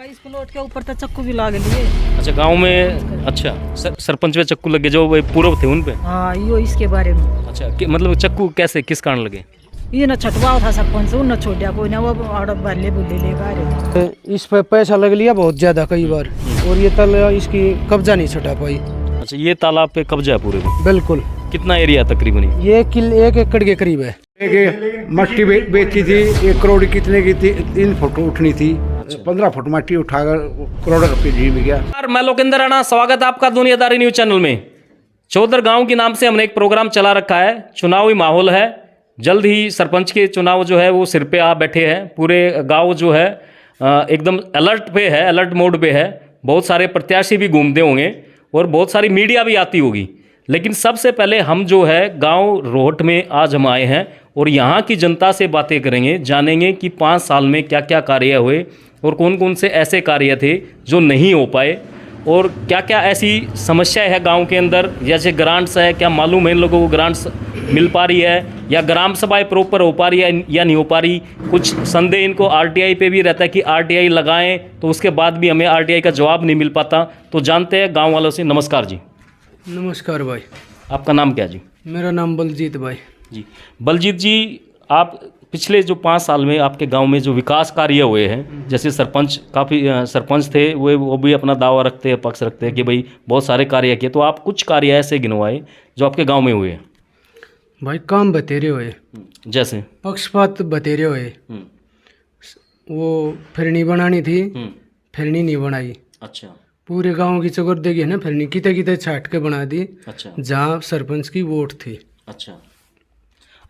इस प्लॉट के ऊपर तो चक्कू भी लाग लिए। अच्छा गांव में अच्छा सरपंच पे चक्कू लगे जो वो पूर्व थे उन पे। हाँ यो इसके बारे में। अच्छा मतलब चक्कू कैसे किस कारण लगे? ये न छटवाओ था सरपंच उन न छोड़ा कोई ना वो बल्ले बुल्ले लेकर आ रहे थे। इस पे पैसा लग लिया बहुत ज्यादा कई बार और ये तल इसकी कब्जा नहीं छुटा पाई। अच्छा ये तालाब पे कब्जा है पूरे में? बिल्कुल। कितना एरिया तकरीबन? ये 1 एकड़ के करीब है। मट्टी बेची थी 1 करोड़ कितने की थी? 3 फुट उठनी थी। 15 फुट मट्टी उठाकर करोड़ रुपये जी में गया। मैं लोकेंद्र राणा, स्वागत है आपका दुनियादारी न्यूज चैनल में। चौधर गांव के नाम से हमने एक प्रोग्राम चला रखा है। चुनावी माहौल है, जल्द ही सरपंच के चुनाव जो है वो सिर पे आ बैठे हैं। पूरे गांव जो है एकदम अलर्ट पे है, अलर्ट मोड पे है। बहुत सारे प्रत्याशी भी घूमते होंगे और बहुत सारी मीडिया भी आती होगी। लेकिन सबसे पहले हम जो है गांव रोहट में आज हम आए हैं और यहाँ की जनता से बातें करेंगे, जानेंगे कि 5 साल में क्या क्या कार्य हुए और कौन कौन से ऐसे कार्य थे जो नहीं हो पाए और क्या क्या ऐसी समस्याएं है गांव के अंदर। जैसे ग्रांट्स है, क्या मालूम है इन लोगों को ग्रांट्स मिल पा रही है या ग्राम सभाएं प्रॉपर हो पा रही है या नहीं हो पा रही। कुछ संदेह इनको आरटीआई पे भी रहता है कि आरटीआई लगाएं तो उसके बाद भी हमें आरटीआई का जवाब नहीं मिल पाता। तो जानते हैं गाँव वालों से। नमस्कार जी। नमस्कार भाई। आपका नाम क्या जी? मेरा नाम बलजीत भाई जी। बलजीत जी, आप पिछले जो 5 साल में आपके गांव में जो विकास कार्य हुए हैं, जैसे सरपंच काफ़ी सरपंच थे वो भी अपना दावा रखते हैं, पक्ष रखते हैं कि भाई बहुत सारे कार्य किए, तो आप कुछ कार्य ऐसे गिनवाए जो आपके गांव में हुए हैं। भाई काम बतेरे हुए, जैसे पक्षपात बतेरे हुए। वो फिरनी बनानी थी, फिरनी नहीं बनाई। अच्छा। पूरे गांव की चौगर्दगी है ना, फिरनी किते किते छाट के बना दी। अच्छा। जहाँ सरपंच की वोट थी। अच्छा।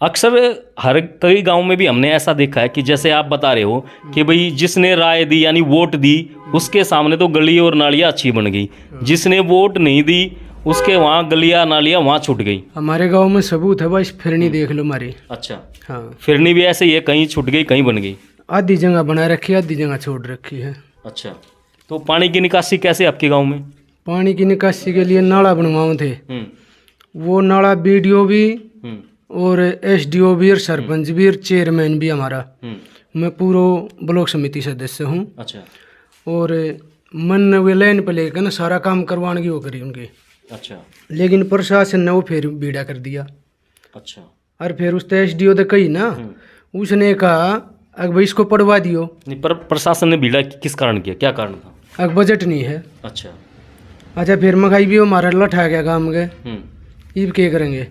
अक्सर हर कई गांव में भी हमने ऐसा देखा है कि जैसे आप बता रहे हो कि भाई जिसने राय दी यानी वोट दी उसके सामने तो गली और नालियाँ अच्छी बन गई, जिसने वोट नहीं दी उसके वहाँ गलियाँ नालियाँ वहाँ छूट गई। हमारे गांव में सबूत है भाई, फिरनी देख लो हमारी। अच्छा। हाँ, फिरनी भी ऐसे ही है, कहीं छूट गई कहीं बन गई। आधी जगह बना रखी है, आधी जगह छोड़ रखी है। अच्छा। तो पानी की निकासी कैसे आपके गाँव में? पानी की निकासी के लिए नाला बनवाओ थे। वो नाला बीडीओ भी और एसडीओ भी और सरपंच भी और चेयरमैन भी हमारा। मैं पूरा ब्लॉक समिति सदस्य हूँ। अच्छा। और मन वे लाइन पर लेकर ना सारा काम करवाने की वो करी उनके। अच्छा। लेकिन प्रशासन ने वो फिर बीड़ा कर दिया। अच्छा। और फिर उस एसडीओ ने कही ना, उसने कहा अब भाई इसको पढ़वा दियो। नहीं, पर प्रशासन ने भीड़ा किस कारण किया, क्या कारण था? अब बजट नहीं है। अच्छा। अच्छा, फिर महंगाई भी हमारा लठा गया काम के। ईब क्या करेंगे,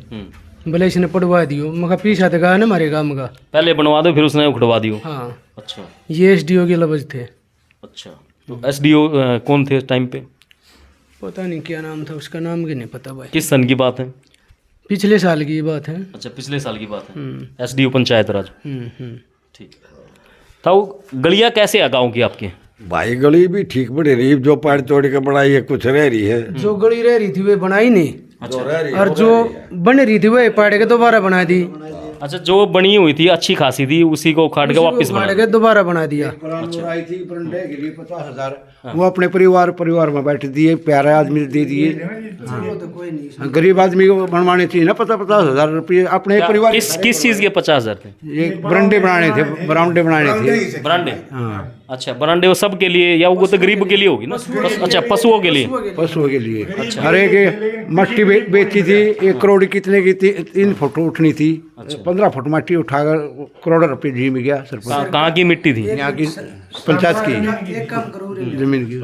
भले इसने पढ़वा दियो। मगर पीछा तो गया ना हमारे काम का, पहले बनवा दो फिर उसने उखड़वा दियो। हाँ। अच्छा। ये एसडीओ के लफ्ज थे। अच्छा। तो एसडीओ कौन थे टाइम पे? पता नहीं क्या नाम था उसका, नाम की नहीं पता भाई। किस सन की बात है? पिछले साल की बात है। अच्छा, पिछले साल की बात है। एसडीओ पंचायत राज। ठीक। तो गलियाँ कैसे है गाँव की आपकी? भाई गली भी ठीक बनी रही, जो पाड़ तोड़ के बनाई है कुछ रह रही है। जो गली रह रही थी वे बनाई नहीं। अच्छा। और जो बन रही थी वो पाड़ के दोबारा बना दी। अच्छा, जो बनी हुई थी अच्छी खासी थी उसी को उखाड़ के वापस बना के दोबारा बना दिया। आई थी 50,000 वो अपने परिवार में बैठ दिए, प्यारे आदमी दे दिए। गरीब आदमी को बनवाने चाहिए ना 50,000 रुपये अपने परिवार। किस चीज़ के 50,000 थे? ये बरामदे बनाने थे, बरामदे बनाने थे। बरांडे? हाँ। अच्छा, बरांडे वो सब के लिए या वो तो गरीब के लिए होगी ना? अच्छा, पशुओं के लिए। पशुओं के लिए। हर एक मट्टी बेची थी 1 करोड़ कितने की थी? 3 फुट उठनी थी। 15 फुट मट्टी उठाकर करोड़ रुपये जी में गया सरपंच। कहाँ की मिट्टी थी? यहाँ की पंचायत की जमीन की।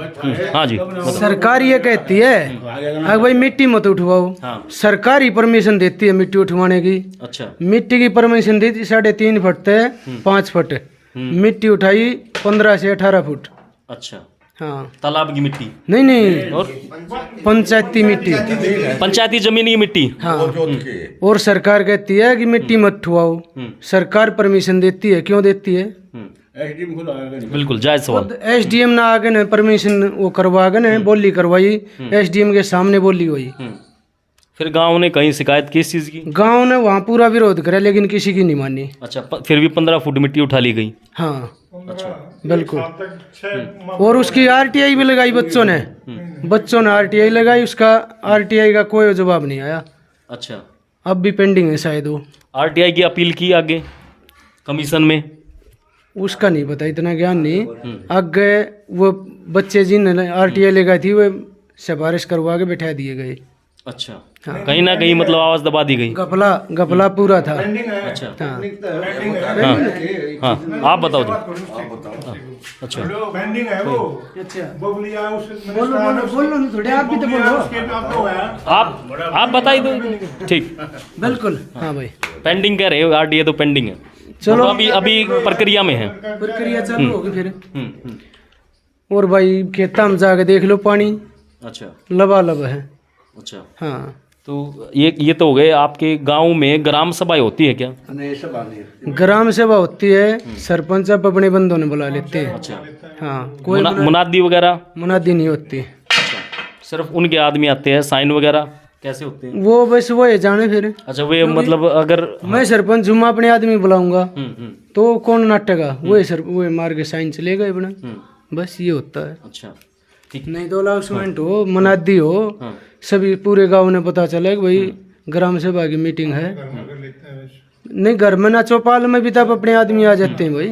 हाँ जी। सरकार ये कहती है अगर भाई मिट्टी मत उठवाओ। हाँ। सरकार ही परमिशन देती है मिट्टी उठवाने की। अच्छा। मिट्टी की परमिशन दी थी 3.5 फुट से 5 फुट। मिट्टी उठाई 15 से 18 फुट। अच्छा। हाँ। तालाब की मिट्टी? नहीं और पंचायती मिट्टी, पंचायती जमीन की मिट्टी। हाँ। और सरकार कहती है कि मिट्टी मत उठवाओ। सरकार परमिशन देती है, क्यों देती है? बिल्कुल जायज सवाल। एसडीएम ना आगे न परमिशन वो करवा के न बोली करवाई, एसडीएम के सामने बोली हुई। फिर गांव ने कहीं शिकायत की इस चीज़ की? गांव ने वहाँ पूरा विरोध करे लेकिन किसी की नहीं मानी। अच्छा, फिर भी 15 फुट मिट्टी उठा ली गई? हाँ। अच्छा। बिल्कुल। और उसकी आरटीआई भी लगाई बच्चों ने। बच्चों ने आरटीआई लगाई, उसका आरटीआई का कोई जवाब नहीं आया। अच्छा। अब भी पेंडिंग है शायद वो। आरटीआई की अपील की आगे कमीशन में? उसका नहीं पता, इतना ज्ञान नहीं। आगे वो बच्चे जिन्हें RTI ले गई थी, वो सिफारिश करवा के बैठा दिए गए। अच्छा, कहीं ना कहीं मतलब आवाज दबा दी गई। गपला पूरा था। अच्छा हाँ हाँ, आप बताओ जी। हाँ, अच्छा पेंडिंग है वो। अच्छा बबलिया उस बोलो ना थोड़े, आप भी तो बोलो। आप बताइए तो ठीक। बिल्कुल हाँ भाई, पेंडिंग कह रहे हो, RTI तो पेंडिंग है। चलो अभी अभी प्रक्रिया में है। प्रक्रिया चालू होगी फिर। हम्म। और भाई खेता में जाके देख लो, पानी अच्छा लबालब है। अच्छा, हाँ तो ये तो हो गए। आपके गांव में ग्राम सभाएं होती है क्या? ग्राम सभा होती है, सरपंच अब अपने बंदों ने बुला लेते हैं। अच्छा, हाँ कोई मुनादी वगैरह? मुनादी नहीं होती। अच्छा, सिर्फ उनके आदमी आते हैं। साइन वगैरह कैसे होते हैं? वो बस वो है जाने फिर। अच्छा, वे मतलब अगर मैं सरपंच हूँ, मैं अपने आदमी बुलाऊंगा हम्म। तो कौन नाटेगा? वो मार के साइन चलेगा अपना, बस ये होता है। अच्छा ठीक। नहीं तो अनाउंसमेंट हो, मुनादी हो, हाँ। सभी पूरे गांव ने पता चला कि भाई ग्राम सभा की मीटिंग है। नहीं घर में ना, चौपाल में भी तब अपने आदमी आ जाते हैं भाई।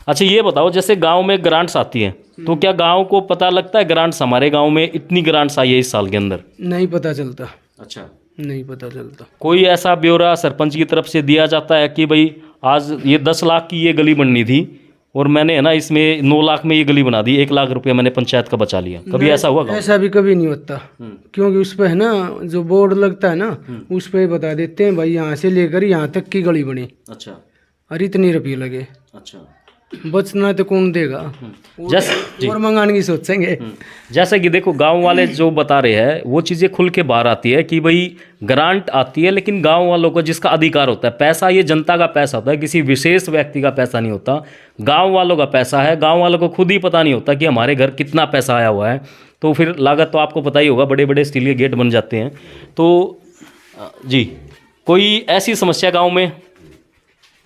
अच्छा, ये बताओ, जैसे गांव में ग्रांट्स आती हैं तो क्या गांव को पता लगता है ग्रांट्स हमारे गांव में इतनी ग्रांट्स आई है इस साल के अंदर? नहीं पता चलता। अच्छा, नहीं पता चलता। कोई ऐसा ब्यौरा सरपंच की तरफ से दिया जाता है कि भाई आज ये 10 लाख की ये गली बननी थी और मैंने है ना इसमें 9 लाख में ये गली बना दी, 1 लाख रुपया मैंने पंचायत का बचा लिया? कभी ऐसा हुआ गाँव? ऐसा भी कभी नहीं होता, क्योंकि उस पे है ना जो बोर्ड लगता है ना, उस पे बता देते हैं भाई यहाँ से लेकर यहाँ तक की गली बनी अच्छा और इतनी रुपये लगे। अच्छा, बचना तो कौन देगा? जैसे और मंगाने की सोचेंगे। जैसा कि देखो गांव वाले जो बता रहे हैं वो चीज़ें खुल के बाहर आती है कि भाई ग्रांट आती है, लेकिन गांव वालों को जिसका अधिकार होता है, पैसा ये जनता का पैसा होता है, किसी विशेष व्यक्ति का पैसा नहीं होता, गांव वालों का पैसा है। गांव वालों को खुद ही पता नहीं होता कि हमारे घर कितना पैसा आया हुआ है। तो फिर लागत तो आपको पता ही होगा, बड़े बड़े स्टील के गेट बन जाते हैं। तो जी, कोई ऐसी समस्या गाँव में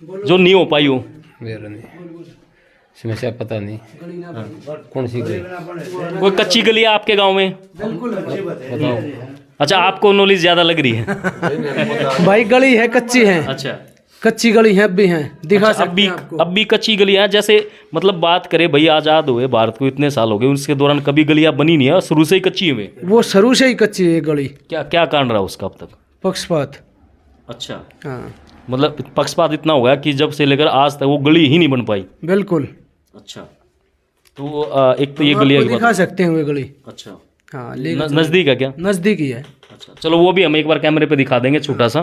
जो नहीं हो पाई हो? मेरा नहीं समस्या पता नहीं कौन सी गली। कोई कच्ची गली है आपके गांव में? बताओ। अच्छा, आपको नॉलेज ज़्यादा लग रही है। भाई गली है, कच्ची है। अच्छा, कच्ची गली है, अब भी हैं, दिखा अच्छा, सकते हैं आपको। अब भी कच्ची गलियां हैं। जैसे मतलब बात करें भाई, आज़ाद हुए भारत को इतने साल हो गए, उसके दौरान कभी गलियां बनी नहीं है, शुरू से ही कच्ची हुई। वो शुरू से ही कच्ची है गली। क्या क्या कारण रहा उसका अब तक? पक्षपात। अच्छा, हाँ मतलब पक्षपात इतना हो गया कि जब से लेकर आज तक वो गली ही नहीं बन पाई। बिल्कुल। अच्छा, तो एक तो ये गलियां की दिखा बात। सकते हैं वो गली। अच्छा, हाँ नज़दीक है क्या? नजदीक ही है। अच्छा, चलो वो भी हम एक बार कैमरे पे दिखा देंगे छोटा सा।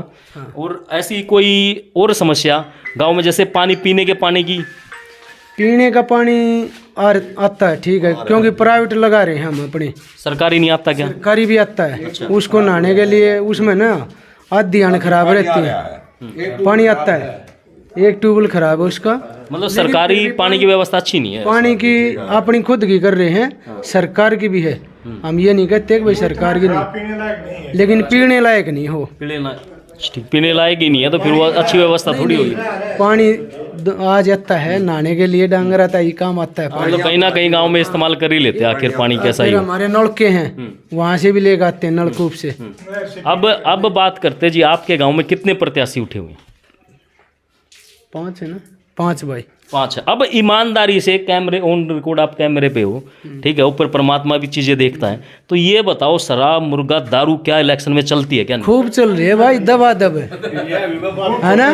और ऐसी कोई और समस्या गांव में, जैसे पानी, पीने के पानी की? पीने का पानी आता है, ठीक है, क्योंकि प्राइवेट लगा रहे हैं हम अपने। सरकारी नहीं आता क्या? सरकारी भी आता है। उसको नहाने के लिए उसमें ना आधी आने खराब रहती है, पानी आता है, एक ट्यूबवेल खराब है उसका। मतलब सरकारी पानी की व्यवस्था अच्छी नहीं है? पानी की अपनी खुद की कर रहे हैं, सरकार की भी है। हम ये नहीं कहते कि भाई सरकार की नहीं, पीने लायक नहीं है। लेकिन पीने लायक नहीं हो। पीने लायक ही नहीं है तो फिर वो अच्छी व्यवस्था थोड़ी होगी। पानी आ जाता है नहाने के लिए, डांगर आता है, ये काम आता है पानी। मतलब कहीं ना कहीं गांव में इस्तेमाल कर ही लेते हैं आखिर पानी, कैसा ही फिर हो। हमारे नलके हैं, वहाँ से भी लेकर आते हैं नलकूप से। अब बात करते जी, आपके गांव में कितने प्रत्याशी उठे हुए हैं? 5 है ना, 5 भाई। 5 है। अब ईमानदारी से, कैमरे ऑन रिकॉर्ड, आप कैमरे पे हो, ठीक है, ऊपर परमात्मा भी चीजें देखता है, तो ये बताओ शराब, मुर्गा, दारू क्या इलेक्शन में चलती है क्या? नहीं? खूब चल रही है भाई, दबा दब है ना।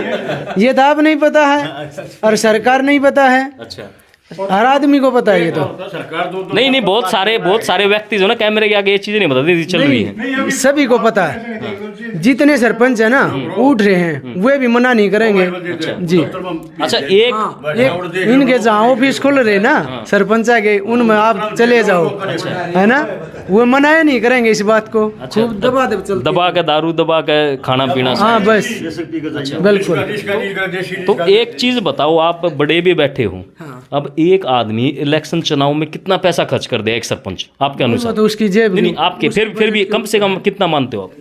ये तो आप नहीं पता है और सरकार नहीं पता है। अच्छा, हर आदमी को पता है ये तो। नहीं, बहुत सारे व्यक्ति जो ना कैमरे के आगे ये चीजें नहीं बताते चल रही है। सभी को पता है। जितने सरपंच है ना उठ रहे हैं, वे भी मना नहीं करेंगे जी। अच्छा, एक इनके जहाँ ऑफिस खुल रहे ना सरपंच के, उनमें आप चले जाओ, है ना, वो मना नहीं करेंगे इस बात को। खूब दबा दब चलती है। दबा के दारू, दबा के खाना पीना। हाँ बस, बिल्कुल। तो एक चीज बताओ, आप बड़े भी बैठे हो, अब एक आदमी इलेक्शन चुनाव में कितना पैसा खर्च कर दे एक सरपंच आपके अनुसार? तो उसकी जेब नहीं, आपके फिर भी कम से कम कितना मानते हो आप?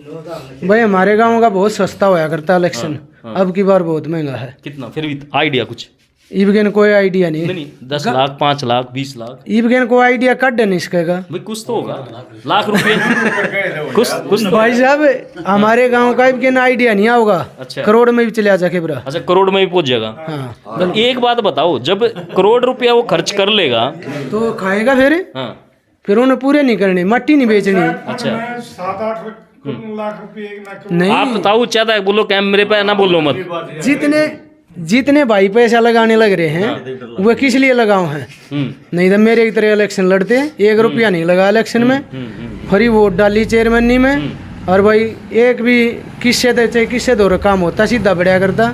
भाई हमारे गांव का बहुत सस्ता होया करता है इलेक्शन, अब की बार बहुत महंगा है। कितना फिर भी आइडिया कुछ? इबगेन कोई आइडिया नहीं। नहीं 10 लाख 5 लाख 20 लाख इबगेन कोई आइडिया कट नहीं इसका। भाई कुछ तो होगा, लाख रुपए कुछ तो। भाई साहब हमारे गांव का इबगेन आइडिया नहीं होगा। अच्छा। करोड़ में भी चले जा केबरा। अच्छा करोड़ में भी पहुंच जाएगा। हाँ तो एक बात बताओ, जब करोड़ रुपया वो खर्च कर लेगा तो खाएगा हाँ फिर उन्हें पूरे नहीं करने, मट्टी नहीं बेचनी। अच्छा 7-8 लाख रुपए एक लाख नहीं आप बताओ, ज्यादा है बोलो, कैमरे पे ना बोलो मत। जितने भाई पैसा लगाने लग रहे हैं वो किस लिए लगाओ हैं? नहीं तो मेरे की तरह इलेक्शन लड़ते 1 रुपया नहीं लगा इलेक्शन में, फ्री वोट डाली चेयरमैनी में, और भाई एक भी किससे दो काम होता सीधा बढ़िया करता।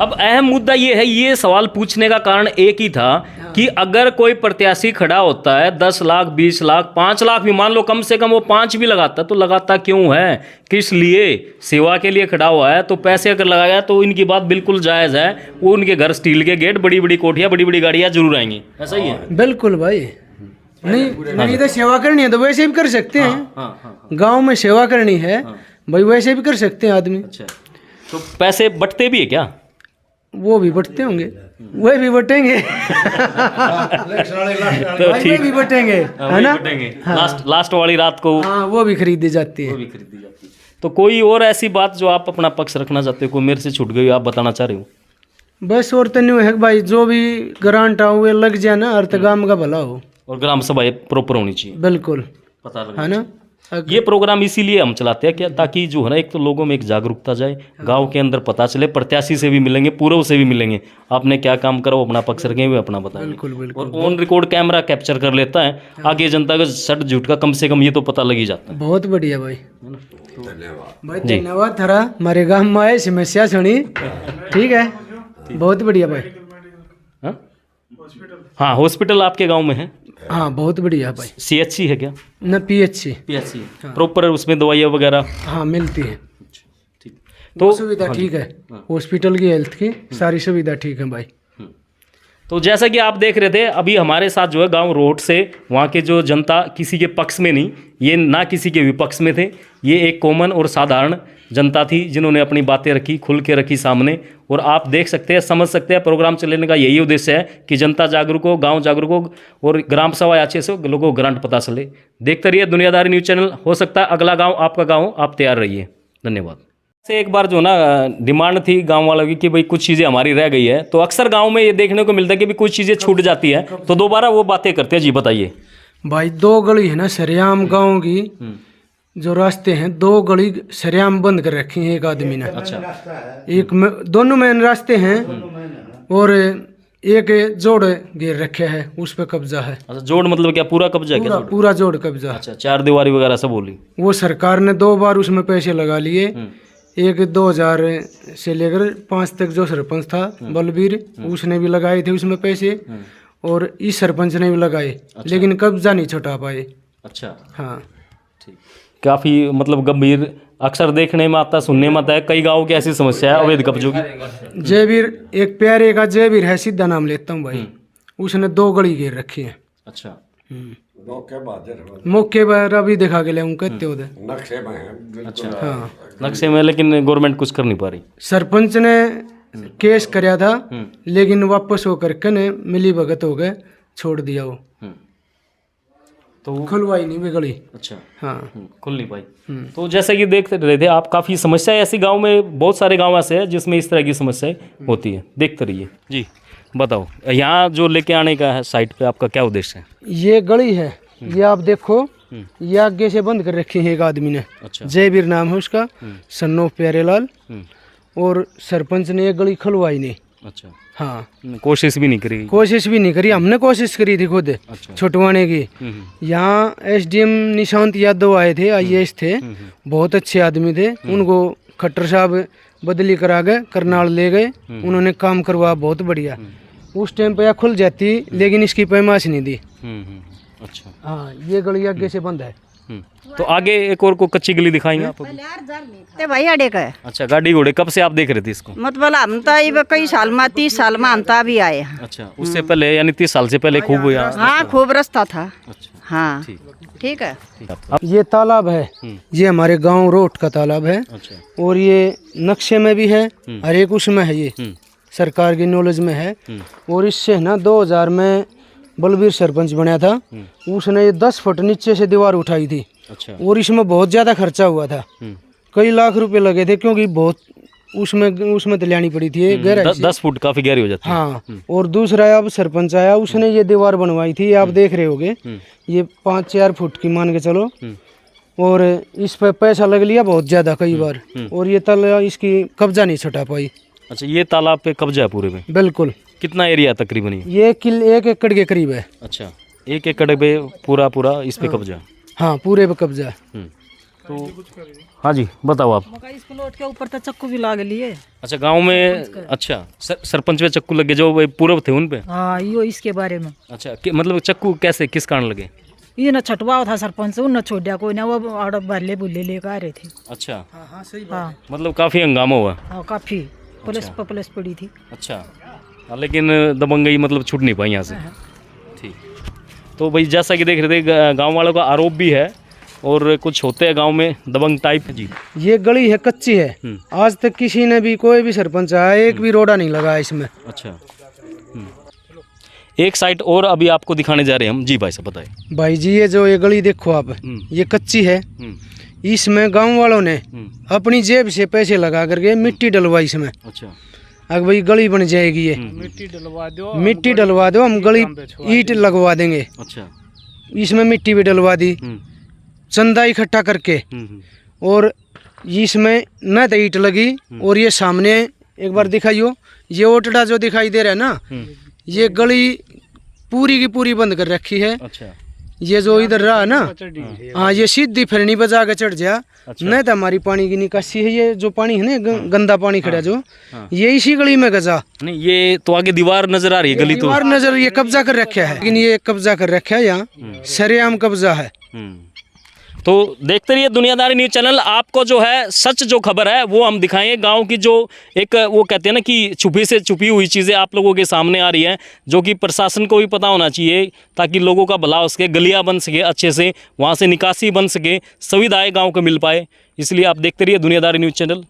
अब अहम मुद्दा ये है, ये सवाल पूछने का कारण एक ही था कि अगर कोई प्रत्याशी खड़ा होता है 10 लाख 20 लाख 5 लाख भी मान लो, कम से कम वो 5 भी लगाता, तो लगाता क्यों है, किस लिए? सेवा के लिए खड़ा हुआ है, तो पैसे अगर लगाया तो इनकी बात बिल्कुल जायज़ है। वो उनके घर स्टील के गेट, बड़ी बड़ी कोठियाँ, बड़ी बड़ी गाड़ियाँ जरूर आएंगी, ऐसा ही है। बिल्कुल भाई। नहीं तो सेवा करनी है तो वैसे भी कर सकते हैं। गाँव में सेवा करनी है भाई वैसे भी कर सकते हैं आदमी। अच्छा तो पैसे बटते भी है क्या? वो भी बटते होंगे, वह भी बटेंगे तो ठीक भी बटेंगे, है ना? लास्ट वाली रात को हाँ वो भी खरीदी जाती है। तो कोई और ऐसी बात जो आप अपना पक्ष रखना चाहते हो, कोई मेरे से छूट गई आप बताना चाह रहे हो? बस और तो नहीं है भाई, जो भी ग्रांट आओ वे लग जाए ना, अर्थ गांव का भला हो, और ग्राम सभा प्रॉपर होनी चाहिए, बिल्कुल पता लगे, है ना? ये प्रोग्राम इसीलिए हम चलाते हैं क्या, ताकि जो है ना, एक तो लोगों में एक जागरूकता जाए, गांव के अंदर पता चले, प्रत्याशी से भी मिलेंगे, पूर्व से भी मिलेंगे, आपने क्या काम करा वो अपना पक्ष रखेंगे, वे अपना बताएंगे। बिल्कुल बिल्कुल। और ऑन रिकॉर्ड कैमरा कैप्चर कर लेता है, आगे जनता का सट झूठ का कम से कम ये तो पता लग ही जाता है। बहुत बढ़िया भाई, भाई धन्यवाद थारा, हमारे गांव में आए, समस्या सुनी, ठीक है, बहुत बढ़िया भाई। हाँ हॉस्पिटल आपके गाँव में है? हाँ बहुत बढ़िया भाई। CHC है क्या? न PHC प्रॉपर उसमें दवाइयाँ वगैरह? हाँ मिलती है, ठीक, तो सुविधा ठीक है, हॉस्पिटल की हेल्थ की सारी सुविधा ठीक है भाई। तो जैसा कि आप देख रहे थे, अभी हमारे साथ जो है गांव रोड से, वहाँ के जो जनता किसी के पक्ष में नहीं, ये ना किसी के विपक्ष में थे, ये एक कॉमन और साधारण जनता थी जिन्होंने अपनी बातें रखी, खुल के रखी सामने। और आप देख सकते हैं, समझ सकते हैं, प्रोग्राम चलाने का यही उद्देश्य है कि जनता जागरूक हो, गांव जागरूक हो, और ग्राम सभा अच्छे से लोगों को ग्रांट पता चले। देखते रहिए दुनियादारी न्यूज़ चैनल, हो सकता है अगला गाँव आपका गाँव, आप तैयार रहिए। धन्यवाद। से एक बार जो ना डिमांड थी गांव वालों की कि भाई कुछ चीज़ें हमारी रह गई है, तो अक्सर गांव में ये देखने को मिलता है कि भी कुछ चीज़ें छूट जाती है, तो दोबारा वो बातें करते हैं। जी बताइए भाई। 2 गली है ना सरेआम गांव की, जो रास्ते हैं 2 गली सरेआम बंद कर रखी है एक आदमी ने। अच्छा। एक दोनों मेन रास्ते हैं, और एक जोड़ घेर रखे है, उस पे कब्जा है। अच्छा जोड़ मतलब क्या, पूरा कब्जा है क्या? पूरा जोड़ कब्जा। अच्छा, 4 दीवारी वगैरह सब बोली। वो सरकार ने 2 बार उसमें पैसे लगा लिए, एक 2000 से लेकर 5 तक जो सरपंच था बलबीर, उसने भी लगाए थे उसमें पैसे, और इस सरपंच ने भी लगाए। अच्छा। लेकिन कब्जा नहीं छुटा पाए। अच्छा हाँ ठीक, काफ़ी मतलब गंभीर, अक्सर देखने में आता, सुनने में आता है, कई गाँव की ऐसी समस्या है अवैध कब्जों की। जयवीर, एक प्यारे का जयवीर है, सीधा नाम लेता हूँ भाई, उसने 2 गली घेर रखी है। अच्छा मौके पर अभी दिखा के ले कहते हो अच्छा हाँ नक्शे में, लेकिन गवर्नमेंट कुछ कर नहीं पा रही। सरपंच ने केस कराया था, लेकिन वापस होकर के ने मिली भगत हो गए, छोड़ दिया वो, तो खुलवाई नहीं भी गली। अच्छा हाँ खुल नहीं पाई। तो जैसे कि देख रहे थे आप, काफ़ी समस्या ऐसी गांव में, बहुत सारे गांव ऐसे हैं जिसमें इस तरह की समस्याएं होती है। देखते रहिए। जी बताओ, यहाँ जो लेके आने का है साइट पे, आपका क्या उद्देश्य है? ये गली है, ये आप देखो, ये आगे से बंद कर रखी है एक आदमी ने। अच्छा। जयवीर नाम है उसका, सन्नो प्यारेलाल, और सरपंच ने ये गली खुलवाई नहीं। अच्छा हाँ, कोशिश भी नहीं करी? कोशिश भी नहीं करी, हमने कोशिश करी थी खुद। अच्छा। छुटवाने की। यहाँ SDM निशांत यादव आए थे, IAS थे, बहुत अच्छे आदमी थे, उनको खट्टर साहब बदली करा गए, करनाल ले गए, उन्होंने काम करवा बहुत बढ़िया। उस टाइम पे यह खुल जाती, लेकिन इसकी पैमाश नहीं दी। अच्छा हाँ, ये गली आगे से बंद है। तो आगे एक और को कच्ची गली दिखाएंगे आप? ते भाई अड़े का है। अच्छा, गाड़ी घोड़े कब से आप देख रहे थे इसको? मतलब हम तो कई साल में, 30 साल में हम तो भी आए हैं। अच्छा, उससे पहले यानी 30 साल से पहले खूब हुआ? हाँ खूब रास्ता था। अच्छा हाँ ठीक है। ये तालाब है, ये हमारे गांव रोड का तालाब है। अच्छा। और ये नक्शे में भी है, हर एक उसमें है ये। सरकार की नॉलेज में है। और इससे ना 2000 में बलबीर सरपंच बना था, उसने ये 10 फुट नीचे से दीवार उठाई थी। अच्छा। और इसमें बहुत ज़्यादा खर्चा हुआ था, कई लाख रुपए लगे थे, क्योंकि बहुत उसमें तलियानी पड़ी थी गहराई से। 10 फुट काफी गहरी हो जाती है। हाँ। और दूसरा अब सरपंच आया, उसने ये दीवार बनवाई थी, आप देख रहे होगे, ये 5-4 फुट की मान के चलो। और इस पे पैसा लग लिया बहुत ज़्यादा कई बार, और ये तालाब इसकी कब्जा नहीं छटा पाई। अच्छा, ये तालाब पे कब्जा है पूरे में? बिल्कुल। कितना एरिया तकरीबन ये 1 एकड़ के करीब है। अच्छा, 1 एकड़ पे पूरा इस पे कब्जा? हाँ, पूरे पे कब्जा है। तो हाँ जी, बताओ आप। मका इस प्लॉट के ऊपर तो चक्कू भी लाग लिए। अच्छा, गांव में अच्छा सरपंच पे चक्कू लगे जो पूर्व थे उन पे? हाँ, यो इसके बारे में। अच्छा, मतलब चक्कू कैसे, किस कारण लगे? ये ना छटवाओ था सरपंच, उन न छोड़ दिया कोई ना, वो आड़ बल्ले बुल्ले लेकर आ रहे थे। अच्छा। हाँ सही बात। हाँ मतलब काफी हंगामा हुआ? हाँ, काफी पुलिस पड़ी थी। अच्छा। हाँ, लेकिन दबंगई मतलब छूट नहीं पाई यहाँ से। ठीक। तो भाई जैसा कि देख रहे थे, गांव वालों का आरोप भी है और कुछ होते हैं गांव में दबंग टाइप जी। ये गली है, कच्ची है, आज तक किसी ने भी, कोई भी सरपंच आया, एक भी रोड़ा नहीं लगा इसमें। अच्छा। एक साइड और अभी आपको दिखाने जा रहे हैं हम जी। भाई साहब बताइए। भाई जी, ये जो ये गली देखो आप, ये कच्ची है, इसमें गांव वालों ने अपनी जेब से पैसे लगा करके मिट्टी डलवाई इसमें। अच्छा। अगर भाई गली बन जाएगी, ये मिट्टी डलवा दो, हम गली ईंट लगवा देंगे। अच्छा। इसमें मिट्टी भी डलवा दी, चंदा इकट्ठा करके। और इसमें न तो ईंट लगी, और ये सामने एक बार दिखाइयो, ये ओटड़ा जो दिखाई दे रहा है ना, ये गली पूरी की पूरी बंद कर रखी है। अच्छा। ये जो इधर रहा ना, हाँ, ये सीधी फिरनी बजा के चढ़ जा। अच्छा। नहीं तो हमारी पानी की निकासी है, ये जो पानी है ना, गंदा पानी खड़ा जो, ये इसी गली में गजा। नहीं, ये तो आगे दीवार नजर आ रही है, गली तो दीवार नजर, ये कब्जा कर रखा है, लेकिन ये कब्जा कर रखा है, यहाँ सरेआम कब्जा है। तो देखते रहिए दुनियादारी न्यूज़ चैनल। आपको जो है सच जो खबर है वो हम दिखाएंगे। गांव की जो एक वो कहते हैं ना कि छुपी से छुपी हुई चीज़ें आप लोगों के सामने आ रही हैं, जो कि प्रशासन को भी पता होना चाहिए, ताकि लोगों का भला हो सके, गलियां बन सके अच्छे से, वहां से निकासी बन सके, सुविधाएं गांव को मिल पाए। इसलिए आप देखते रहिए दुनियादारी न्यूज़ चैनल।